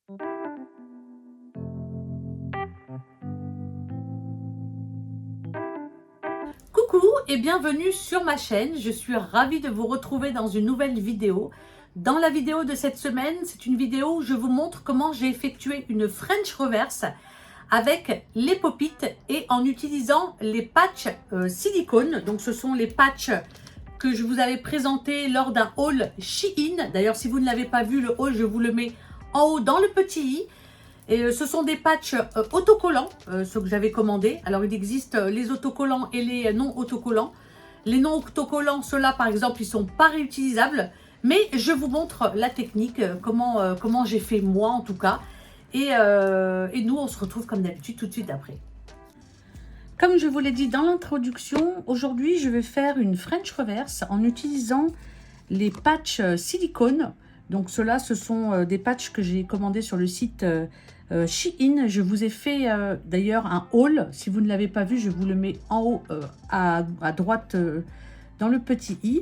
Coucou et bienvenue sur ma chaîne, je suis ravie de vous retrouver dans une nouvelle vidéo. Dans la vidéo de cette semaine, c'est une vidéo où je vous montre comment j'ai effectué une French reverse avec les pop-it et en utilisant les patchs silicone. Donc ce sont les patchs que je vous avais présentés lors d'un haul Shein. D'ailleurs, si vous ne l'avez pas vu, le haul, je vous le mets en haut dans le petit i. Et ce sont des patchs autocollants, ceux que j'avais commandés. Alors, il existe les autocollants et les non autocollants. Les non autocollants, ceux-là, par exemple, ils ne sont pas réutilisables. Mais je vous montre la technique, comment j'ai fait moi, en tout cas. Et nous, on se retrouve comme d'habitude tout de suite après. Comme je vous l'ai dit dans l'introduction, aujourd'hui, je vais faire une French reverse en utilisant les patchs silicone. Donc, ceux-là, ce sont des patchs que j'ai commandés sur le site Shein. Je vous ai fait d'ailleurs un haul. Si vous ne l'avez pas vu, je vous le mets en haut à droite dans le petit i.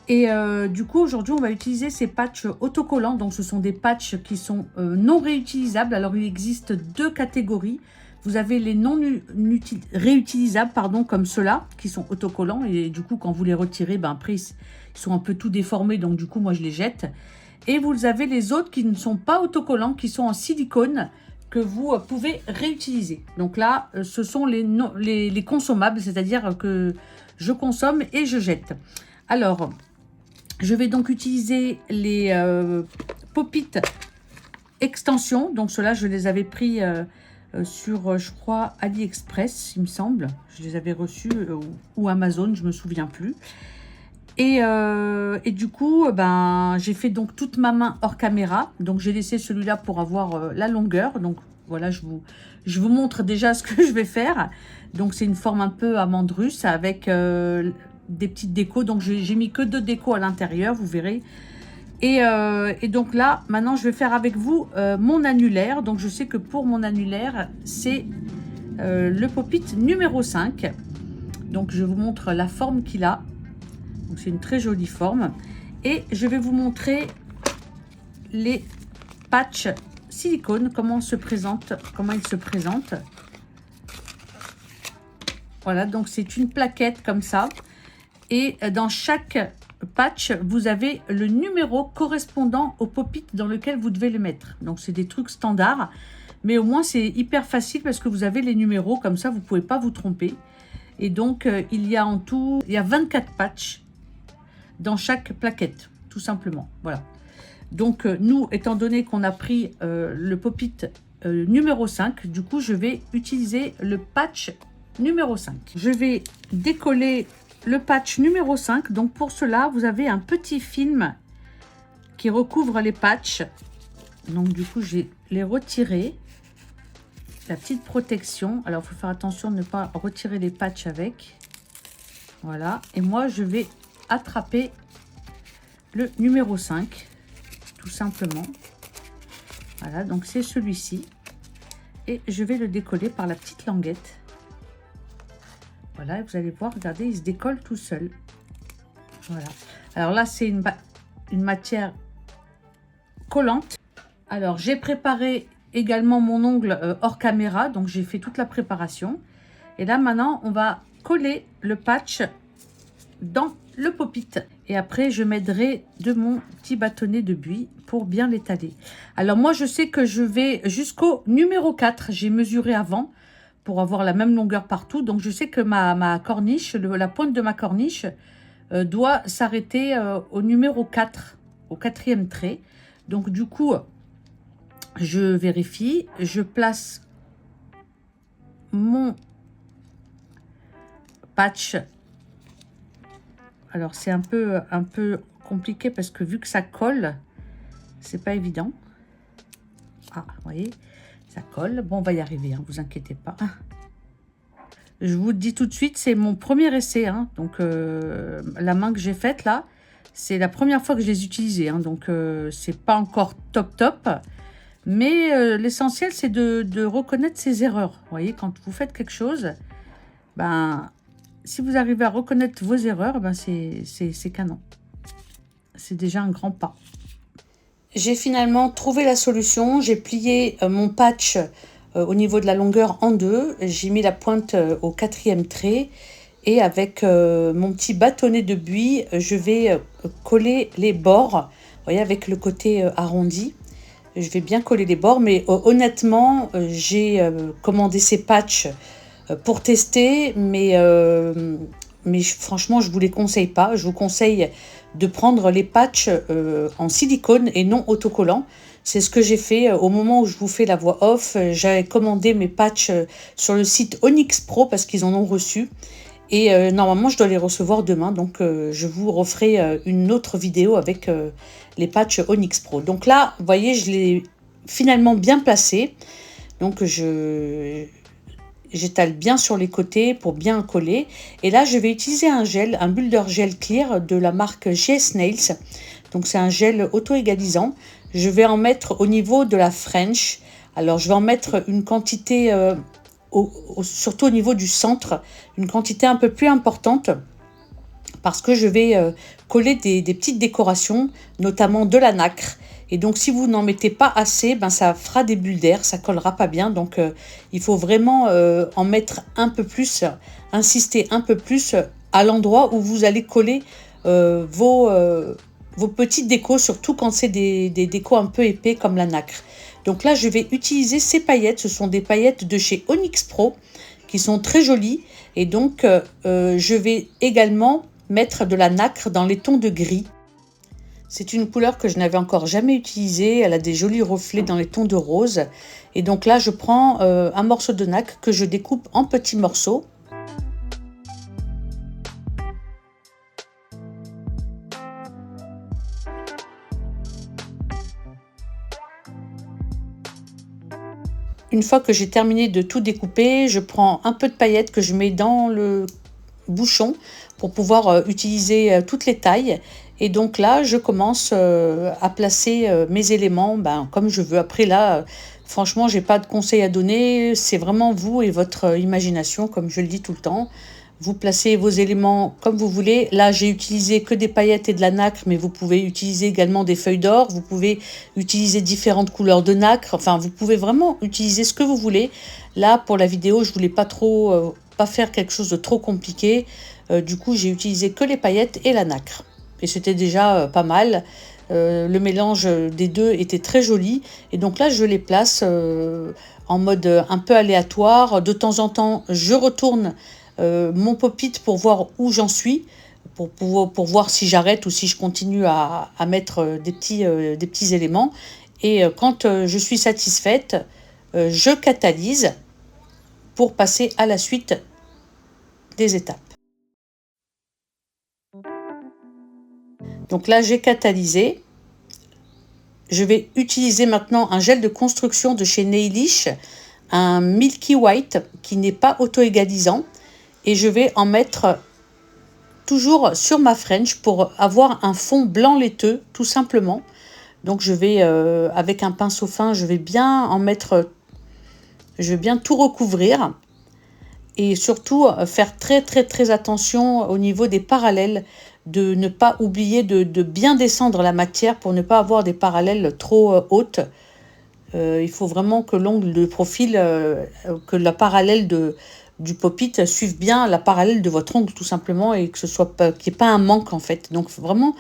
Et du coup, aujourd'hui, on va utiliser ces patchs autocollants. Donc, ce sont des patchs qui sont non réutilisables. Alors, il existe deux catégories. Vous avez les non réutilisables, pardon, comme ceux-là, qui sont autocollants. Et du coup, quand vous les retirez, ben, après, ils sont un peu tout déformés. Donc, du coup, moi, je les jette. Et vous avez les autres qui ne sont pas autocollants, qui sont en silicone, que vous pouvez réutiliser. Donc là, ce sont les consommables, c'est-à-dire que je consomme et je jette. Alors, je vais donc utiliser les pop-it extensions. Donc ceux-là, je les avais pris sur, je crois, AliExpress, il me semble. Je les avais reçus, ou Amazon, je ne me souviens plus. Et du coup, ben, j'ai fait donc toute ma main hors caméra. Donc, j'ai laissé celui-là pour avoir la longueur. Donc, voilà, je vous montre déjà ce que je vais faire. Donc, c'est une forme un peu amande russe avec des petites décos. Donc, j'ai mis que 2 décos à l'intérieur, vous verrez. Et donc là, maintenant, je vais faire avec vous mon annulaire. Donc, je sais que pour mon annulaire, c'est le pop-it numéro 5. Donc, je vous montre la forme qu'il a. Donc c'est une très jolie forme. Et je vais vous montrer les patchs silicone, comment ils se présentent. Voilà, donc c'est une plaquette comme ça. Et dans chaque patch, vous avez le numéro correspondant au pop-it dans lequel vous devez le mettre. Donc c'est des trucs standards. Mais au moins c'est hyper facile parce que vous avez les numéros. Comme ça, vous ne pouvez pas vous tromper. Et donc il y a en tout, il y a 24 patchs dans chaque plaquette, tout simplement. Voilà. Donc, nous, étant donné qu'on a pris le pop-it numéro 5, du coup, je vais utiliser le patch numéro 5. Je vais décoller le patch numéro 5. Donc, pour cela, vous avez un petit film qui recouvre les patchs. Donc, du coup, je vais les retirer. La petite protection. Alors, il faut faire attention de ne pas retirer les patchs avec. Voilà. Et moi, je vais attraper le numéro 5 tout simplement. Voilà, donc c'est celui-ci et je vais le décoller par la petite languette. Voilà, vous allez voir, regardez, il se décolle tout seul. Voilà, alors là c'est une matière collante. Alors j'ai préparé également mon ongle hors caméra, donc j'ai fait toute la préparation et là maintenant on va coller le patch dans le pop-it. Et après, je m'aiderai de mon petit bâtonnet de buis pour bien l'étaler. Alors, moi, je sais que je vais jusqu'au numéro 4. J'ai mesuré avant pour avoir la même longueur partout. Donc, je sais que ma corniche, la pointe de ma corniche doit s'arrêter au numéro 4, au 4e trait. Donc, du coup, je vérifie. Je place mon patch. Alors, c'est un peu compliqué parce que vu que ça colle, c'est pas évident. Ah, vous voyez, ça colle. Bon, on va y arriver, hein, vous inquiétez pas. Je vous le dis tout de suite, c'est mon premier essai. Hein, donc, la main que j'ai faite là, c'est la première fois que je les utilisais. Hein, donc, c'est pas encore top. Mais l'essentiel, c'est de reconnaître ses erreurs. Vous voyez, quand vous faites quelque chose, ben... si vous arrivez à reconnaître vos erreurs, ben c'est canon. C'est déjà un grand pas. J'ai finalement trouvé la solution. J'ai plié mon patch au niveau de la longueur en deux. J'ai mis la pointe au 4e trait. Et avec mon petit bâtonnet de buis, je vais coller les bords. Vous voyez, avec le côté arrondi. Je vais bien coller les bords. Mais honnêtement, j'ai commandé ces patchs pour tester. Mais franchement, je ne vous les conseille pas. Je vous conseille de prendre les patchs en silicone et non autocollants. C'est ce que j'ai fait au moment où je vous fais la voix off. J'avais commandé mes patchs sur le site Onyx Pro parce qu'ils en ont reçu. Et normalement, je dois les recevoir demain. Donc, je vous referai une autre vidéo avec les patchs Onyx Pro. Donc là, vous voyez, je l'ai finalement bien placé. Donc, j'étale bien sur les côtés pour bien coller. Et là, je vais utiliser un gel, un Builder Gel Clear de la marque GS Nails. Donc, c'est un gel auto-égalisant. Je vais en mettre au niveau de la French. Alors, je vais en mettre une quantité, surtout au niveau du centre, une quantité un peu plus importante. Parce que je vais coller des petites décorations, notamment de la nacre. Et donc, si vous n'en mettez pas assez, ben, ça fera des bulles d'air, ça collera pas bien. Donc, il faut vraiment en mettre un peu plus, insister un peu plus à l'endroit où vous allez coller vos petites décos, surtout quand c'est des décos un peu épais comme la nacre. Donc là, je vais utiliser ces paillettes. Ce sont des paillettes de chez Onyx Pro qui sont très jolies. Et donc, je vais également mettre de la nacre dans les tons de gris. C'est une couleur que je n'avais encore jamais utilisée. Elle a des jolis reflets dans les tons de rose. Et donc là, je prends un morceau de nacre que je découpe en petits morceaux. Une fois que j'ai terminé de tout découper, je prends un peu de paillettes que je mets dans le bouchon pour pouvoir utiliser toutes les tailles. Et donc là, je commence à placer mes éléments comme je veux. Après là, franchement, j'ai pas de conseils à donner. C'est vraiment vous et votre imagination, comme je le dis tout le temps. Vous placez vos éléments comme vous voulez. Là, j'ai utilisé que des paillettes et de la nacre, mais vous pouvez utiliser également des feuilles d'or. Vous pouvez utiliser différentes couleurs de nacre. Enfin, vous pouvez vraiment utiliser ce que vous voulez. Là, pour la vidéo, je voulais pas faire quelque chose de trop compliqué. Du coup, j'ai utilisé que les paillettes et la nacre. Et c'était déjà pas mal. Le mélange des deux était très joli. Et donc là, je les place en mode un peu aléatoire. De temps en temps, je retourne mon pop-it pour voir où j'en suis, pour voir si j'arrête ou si je continue à mettre des petits éléments. Et quand je suis satisfaite, je catalyse pour passer à la suite des étapes. Donc là, j'ai catalysé. Je vais utiliser maintenant un gel de construction de chez Nailish, un Milky White qui n'est pas auto-égalisant. Et je vais en mettre toujours sur ma French pour avoir un fond blanc laiteux, tout simplement. Donc je vais, avec un pinceau fin, je vais bien tout recouvrir. Et surtout, faire très très très attention au niveau des parallèles, de ne pas oublier de bien descendre la matière pour ne pas avoir des parallèles trop hautes. Il faut vraiment que l'angle de profil, que la parallèle du pop-it suive bien la parallèle de votre ongle tout simplement et que ce soit pas, qu'il n'y ait pas un manque en fait. Donc faut vraiment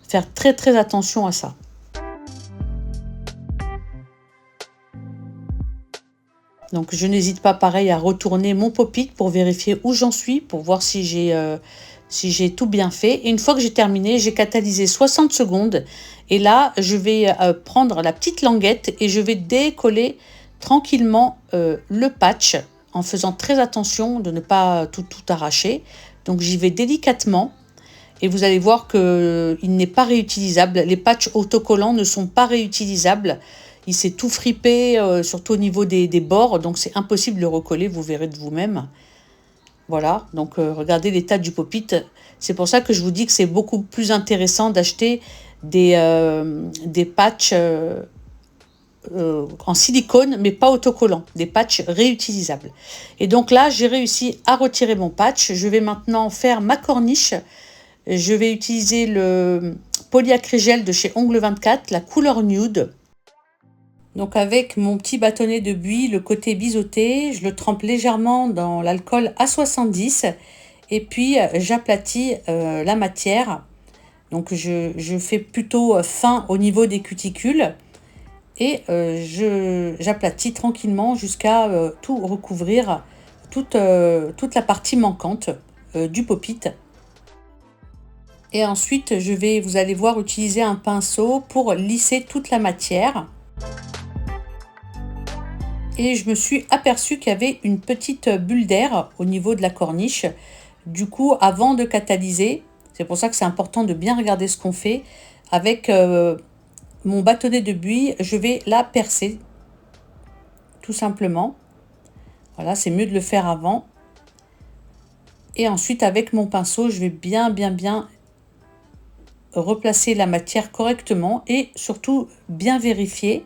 faire très très attention à ça. Donc je n'hésite pas pareil à retourner mon pop-it pour vérifier où j'en suis, pour voir si j'ai tout bien fait. Et une fois que j'ai terminé, j'ai catalysé 60 secondes. Et là, je vais prendre la petite languette et je vais décoller tranquillement le patch en faisant très attention de ne pas tout arracher. Donc j'y vais délicatement et vous allez voir qu'il n'est pas réutilisable. Les patchs autocollants ne sont pas réutilisables. Il s'est tout fripé, surtout au niveau des bords, donc c'est impossible de le recoller, vous verrez de vous-même. Voilà, donc regardez l'état du pop-it. C'est pour ça que je vous dis que c'est beaucoup plus intéressant d'acheter des patchs en silicone, mais pas autocollants, des patchs réutilisables. Et donc là, j'ai réussi à retirer mon patch. Je vais maintenant faire ma corniche. Je vais utiliser le polyacrygel de chez Ongle 24, la couleur nude. Donc avec mon petit bâtonnet de buis, le côté biseauté, je le trempe légèrement dans l'alcool A70 et puis j'aplatis la matière. Donc je fais plutôt fin au niveau des cuticules et j'aplatis tranquillement jusqu'à tout recouvrir, toute la partie manquante du pop-it. Et ensuite, vous allez voir, utiliser un pinceau pour lisser toute la matière. Et je me suis aperçue qu'il y avait une petite bulle d'air au niveau de la corniche. Du coup, avant de catalyser, c'est pour ça que c'est important de bien regarder ce qu'on fait, avec mon bâtonnet de buis, je vais la percer, tout simplement. Voilà, c'est mieux de le faire avant. Et ensuite, avec mon pinceau, je vais bien replacer la matière correctement et surtout bien vérifier.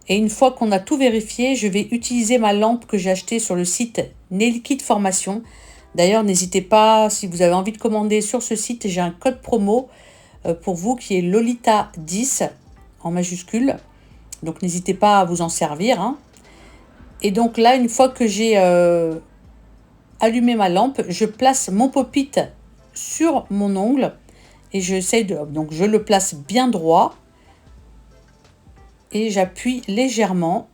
Et une fois qu'on a tout vérifié, je vais utiliser ma lampe que j'ai achetée sur le site Nail Kit Formation. D'ailleurs, n'hésitez pas, si vous avez envie de commander sur ce site, j'ai un code promo pour vous qui est Lolita10 en majuscule. Donc n'hésitez pas à vous en servir, hein. Et donc là, une fois que j'ai allumé ma lampe, je place mon pop-it sur mon ongle et donc je le place bien droit et j'appuie légèrement.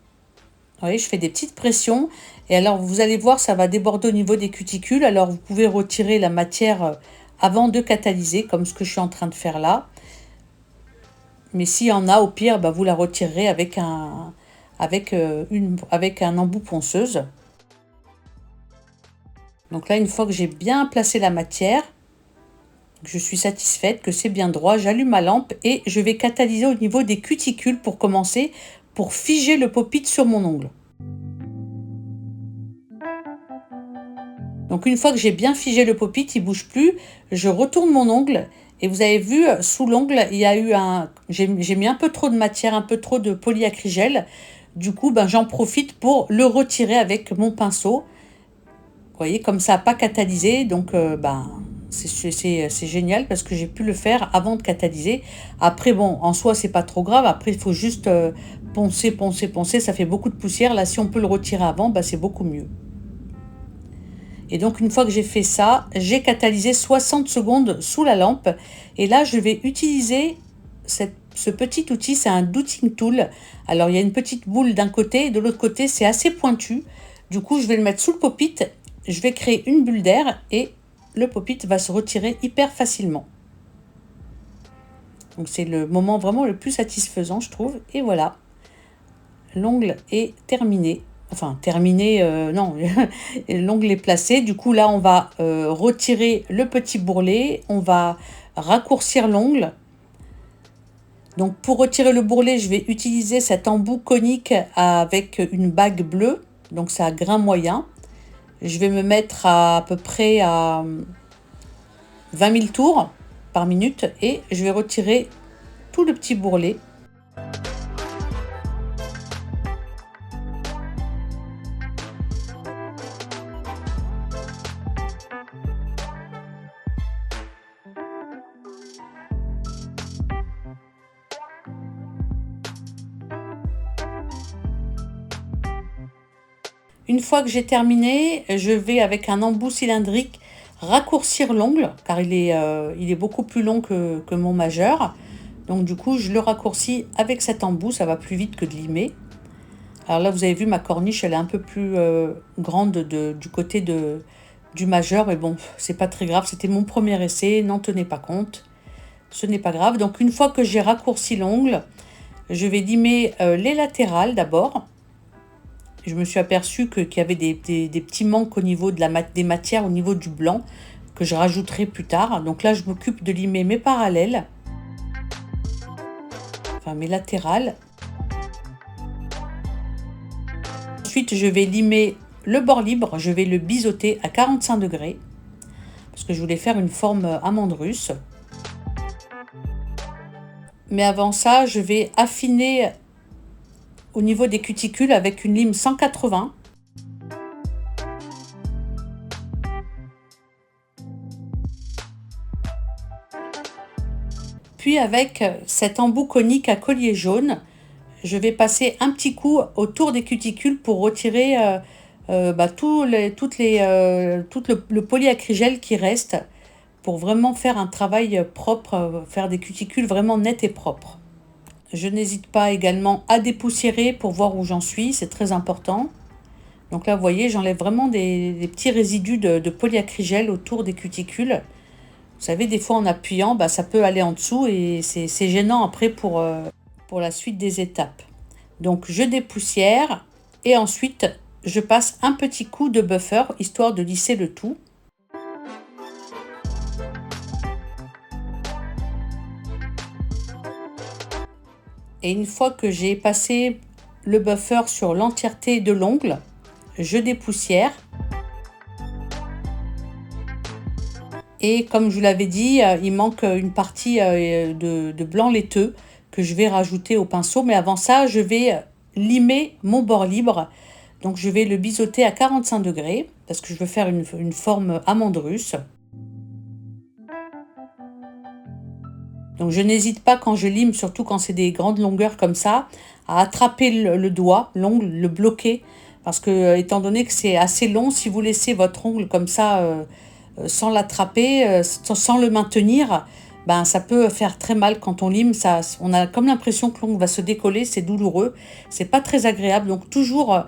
Vous voyez, je fais des petites pressions et alors vous allez voir, ça va déborder au niveau des cuticules. Alors vous pouvez retirer la matière avant de catalyser, comme ce que je suis en train de faire là. Mais s'il y en a, au pire, vous la retirerez avec un embout ponceuse. Donc là, une fois que j'ai bien placé la matière, que je suis satisfaite, que c'est bien droit, j'allume ma lampe et je vais catalyser au niveau des cuticules pour commencer, pour figer le pop-it sur mon ongle. Donc une fois que j'ai bien figé le pop-it, il ne bouge plus, je retourne mon ongle et vous avez vu, sous l'ongle, il y a eu j'ai mis un peu trop de matière, un peu trop de polyacrygel. Du coup, j'en profite pour le retirer avec mon pinceau. Vous voyez, comme ça n'a pas catalysé, donc c'est génial parce que j'ai pu le faire avant de catalyser. Après, bon, en soi, c'est pas trop grave. Après, il faut juste poncer. Ça fait beaucoup de poussière. Là, si on peut le retirer avant, c'est beaucoup mieux. Et donc, une fois que j'ai fait ça, j'ai catalysé 60 secondes sous la lampe. Et là, je vais utiliser ce petit outil. C'est un douting tool. Alors, il y a une petite boule d'un côté et de l'autre côté, c'est assez pointu. Du coup, je vais le mettre sous le pop-it. Je vais créer une bulle d'air et le pop-it va se retirer hyper facilement. Donc, c'est le moment vraiment le plus satisfaisant, je trouve. Et voilà, l'ongle est terminé. Enfin, terminé, non, l'ongle est placé. Du coup, là, on va retirer le petit bourrelet. On va raccourcir l'ongle. Donc, pour retirer le bourrelet, je vais utiliser cet embout conique avec une bague bleue. Donc, c'est à grain moyen. Je vais me mettre à peu près à 20 000 tours par minute et je vais retirer tout le petit bourrelet. Une fois que j'ai terminé, je vais avec un embout cylindrique raccourcir l'ongle car il est beaucoup plus long que mon majeur. Donc du coup, je le raccourcis avec cet embout, ça va plus vite que de limer. Alors là, vous avez vu, ma corniche, elle est un peu plus grande du côté du majeur, mais bon, c'est pas très grave, c'était mon premier essai, n'en tenez pas compte, ce n'est pas grave. Donc une fois que j'ai raccourci l'ongle, je vais limer les latérales d'abord. Je me suis aperçue qu'il y avait des petits manques au niveau des matières, au niveau du blanc, que je rajouterai plus tard. Donc là, je m'occupe de limer mes parallèles, enfin mes latérales. Ensuite, je vais limer le bord libre, je vais le biseauter à 45 degrés, parce que je voulais faire une forme amande russe. Mais avant ça, je vais affiner au niveau des cuticules avec une lime 180. puis avec cet embout conique à collier jaune, je vais passer un petit coup autour des cuticules pour retirer tout le polyacrygel qui reste, pour vraiment faire un travail propre, faire des cuticules vraiment nettes et propres. Je n'hésite pas également à dépoussiérer pour voir où j'en suis, c'est très important. Donc là, vous voyez, j'enlève vraiment des petits résidus de polyacrygel autour des cuticules. Vous savez, des fois en appuyant, ça peut aller en dessous et c'est gênant après pour la suite des étapes. Donc je dépoussière et ensuite je passe un petit coup de buffer histoire de lisser le tout. Et une fois que j'ai passé le buffer sur l'entièreté de l'ongle, je dépoussière. Et comme je vous l'avais dit, il manque une partie de blanc laiteux que je vais rajouter au pinceau. Mais avant ça, je vais limer mon bord libre. Donc je vais le biseauter à 45 degrés parce que je veux faire une forme amande russe. Donc je n'hésite pas quand je lime, surtout quand c'est des grandes longueurs comme ça, à attraper le doigt, l'ongle, le bloquer. Parce que étant donné que c'est assez long, si vous laissez votre ongle comme ça sans l'attraper, sans le maintenir, ça peut faire très mal quand on lime. On a comme l'impression que l'ongle va se décoller, c'est douloureux, c'est pas très agréable. Donc toujours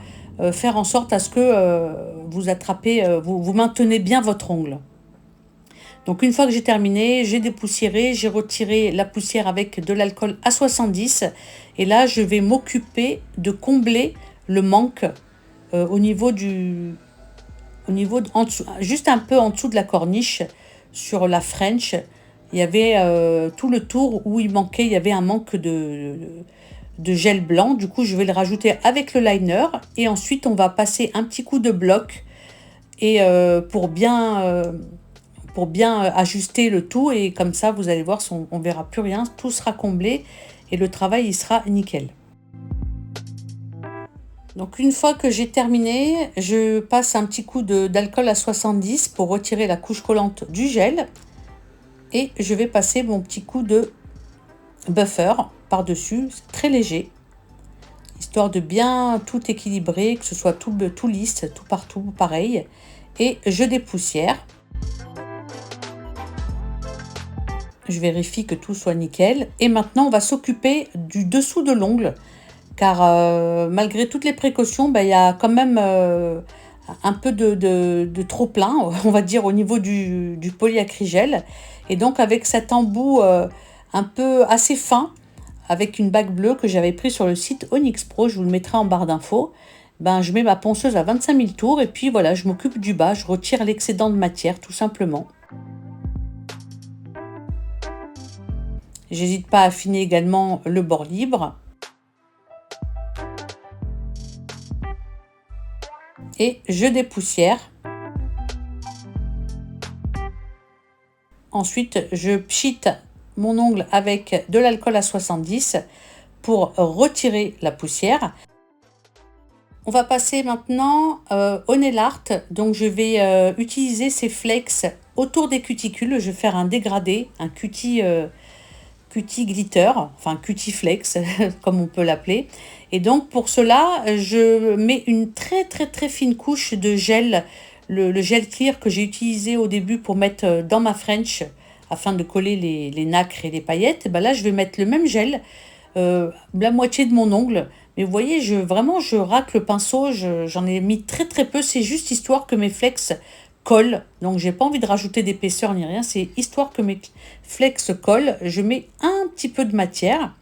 faire en sorte à ce que vous attrapez, vous maintenez bien votre ongle. Donc une fois que j'ai terminé, j'ai dépoussiéré, j'ai retiré la poussière avec de l'alcool à 70 et là je vais m'occuper de combler le manque au niveau en dessous, juste un peu en dessous de la corniche sur la French. Il y avait tout le tour où il y avait un manque de gel blanc. Du coup je vais le rajouter avec le liner et ensuite on va passer un petit coup de bloc et pour bien ajuster le tout, et comme ça vous allez voir, on verra plus rien, tout sera comblé et le travail il sera nickel. Donc une fois que j'ai terminé, je passe un petit coup d'alcool à 70 pour retirer la couche collante du gel et je vais passer mon petit coup de buffer par dessus, c'est très léger, histoire de bien tout équilibrer, que ce soit tout lisse, tout partout pareil, et je dépoussière. Je vérifie que tout soit nickel. Et maintenant, on va s'occuper du dessous de l'ongle. Car malgré toutes les précautions, il y a quand même un peu de trop plein, on va dire, au niveau du polyacrygel. Et donc, avec cet embout un peu assez fin, avec une bague bleue que j'avais pris sur le site Onyx Pro, je vous le mettrai en barre d'infos, je mets ma ponceuse à 25 000 tours. Et puis voilà, je m'occupe du bas, je retire l'excédent de matière, tout simplement. J'hésite pas à affiner également le bord libre. Et je dépoussière. Ensuite, je pchite mon ongle avec de l'alcool à 70 pour retirer la poussière. On va passer maintenant au nail art. Donc je vais utiliser ces flex autour des cuticules. Je vais faire un dégradé, un cutie glitter, enfin cutie flex comme on peut l'appeler. Et donc pour cela, je mets une très très très fine couche de gel, le gel clear que j'ai utilisé au début pour mettre dans ma French afin de coller les nacres et les paillettes. Et là je vais mettre le même gel, la moitié de mon ongle. Mais vous voyez, je racle le pinceau, j'en ai mis très très peu, c'est juste histoire que mes flex collent. Donc j'ai pas envie de rajouter d'épaisseur ni rien, c'est histoire que mes flex collent. Je mets un petit peu de matière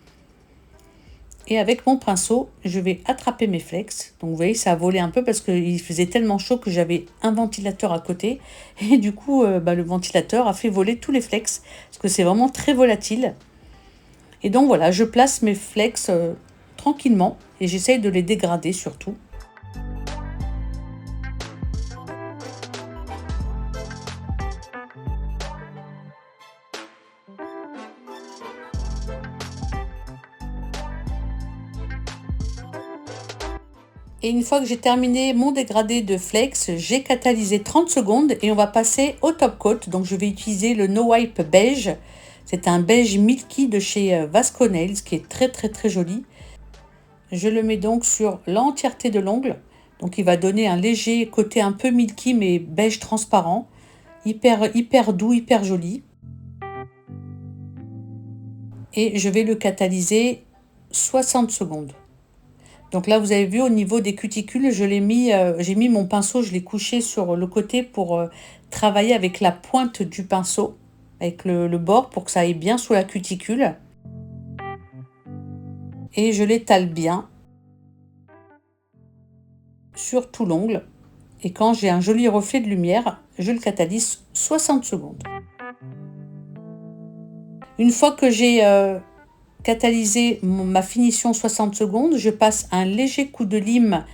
et avec mon pinceau, je vais attraper mes flex. Donc vous voyez, ça a volé un peu parce qu'il faisait tellement chaud que j'avais un ventilateur à côté. Et du coup, le ventilateur a fait voler tous les flex parce que c'est vraiment très volatile. Et donc voilà, je place mes flex tranquillement et j'essaye de les dégrader surtout. Et une fois que j'ai terminé mon dégradé de flex, j'ai catalysé 30 secondes et on va passer au top coat. Donc je vais utiliser le No Wipe beige. C'est un beige milky de chez Vasconnails qui est très très très joli. Je le mets donc sur l'entièreté de l'ongle. Donc il va donner un léger côté un peu milky mais beige transparent. Hyper doux, hyper joli. Et je vais le catalyser 60 secondes. Donc là, vous avez vu au niveau des cuticules, j'ai mis mon pinceau, je l'ai couché sur le côté pour travailler avec la pointe du pinceau, avec le bord pour que ça aille bien sous la cuticule. Et je l'étale bien sur tout l'ongle. Et quand j'ai un joli reflet de lumière, je le catalyse 60 secondes. Une fois que j'ai catalysé ma finition 60 secondes, je passe un léger coup de lime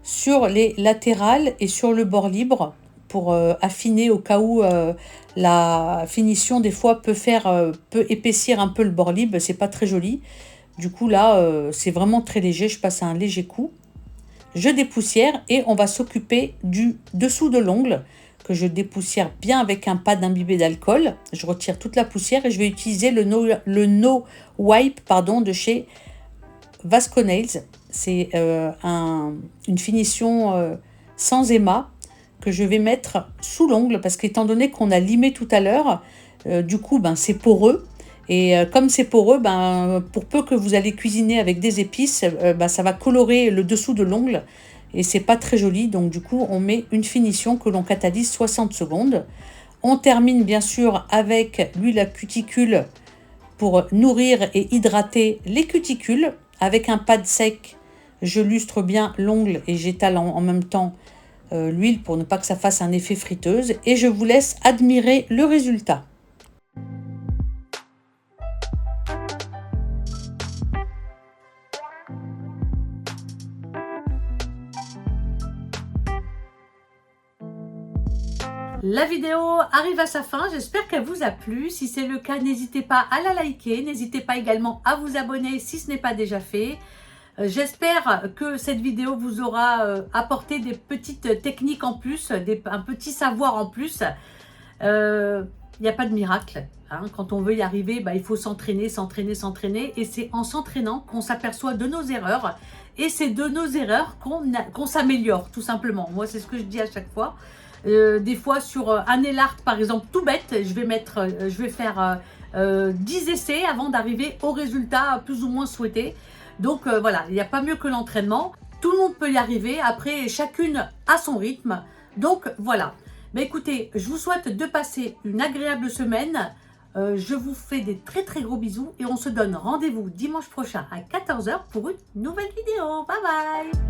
sur les latérales et sur le bord libre pour affiner au cas où la finition des fois peut épaissir un peu le bord libre, c'est pas très joli. Du coup là c'est vraiment très léger, je passe un léger coup. Je dépoussière et on va s'occuper du dessous de l'ongle que je dépoussière bien avec un pad imbibé d'alcool. Je retire toute la poussière et je vais utiliser le No Wipe de chez Vasconnails. C'est une finition sans éma que je vais mettre sous l'ongle parce qu'étant donné qu'on a limé tout à l'heure, du coup c'est poreux. Et comme c'est poreux, pour peu que vous allez cuisiner avec des épices, ça va colorer le dessous de l'ongle et c'est pas très joli. Donc du coup, on met une finition que l'on catalyse 60 secondes. On termine bien sûr avec l'huile à cuticule pour nourrir et hydrater les cuticules. Avec un pad sec, je lustre bien l'ongle et j'étale en même temps l'huile pour ne pas que ça fasse un effet friteuse. Et je vous laisse admirer le résultat. La vidéo arrive à sa fin, j'espère qu'elle vous a plu. Si c'est le cas, n'hésitez pas à la liker, n'hésitez pas également à vous abonner si ce n'est pas déjà fait. J'espère que cette vidéo vous aura apporté des petites techniques en plus, un petit savoir en plus. Il n'y a pas de miracle. Hein. Quand on veut y arriver, il faut s'entraîner. Et c'est en s'entraînant qu'on s'aperçoit de nos erreurs. Et c'est de nos erreurs qu'on s'améliore, tout simplement. Moi, c'est ce que je dis à chaque fois. Des fois sur un nail art par exemple tout bête, je vais faire 10 essais avant d'arriver au résultat plus ou moins souhaité. Donc voilà, il n'y a pas mieux que l'entraînement. Tout le monde peut y arriver, après chacune à son rythme. Donc voilà. Écoutez, je vous souhaite de passer une agréable semaine. Je vous fais des très très gros bisous et on se donne rendez-vous dimanche prochain à 14 h pour une nouvelle vidéo. Bye bye.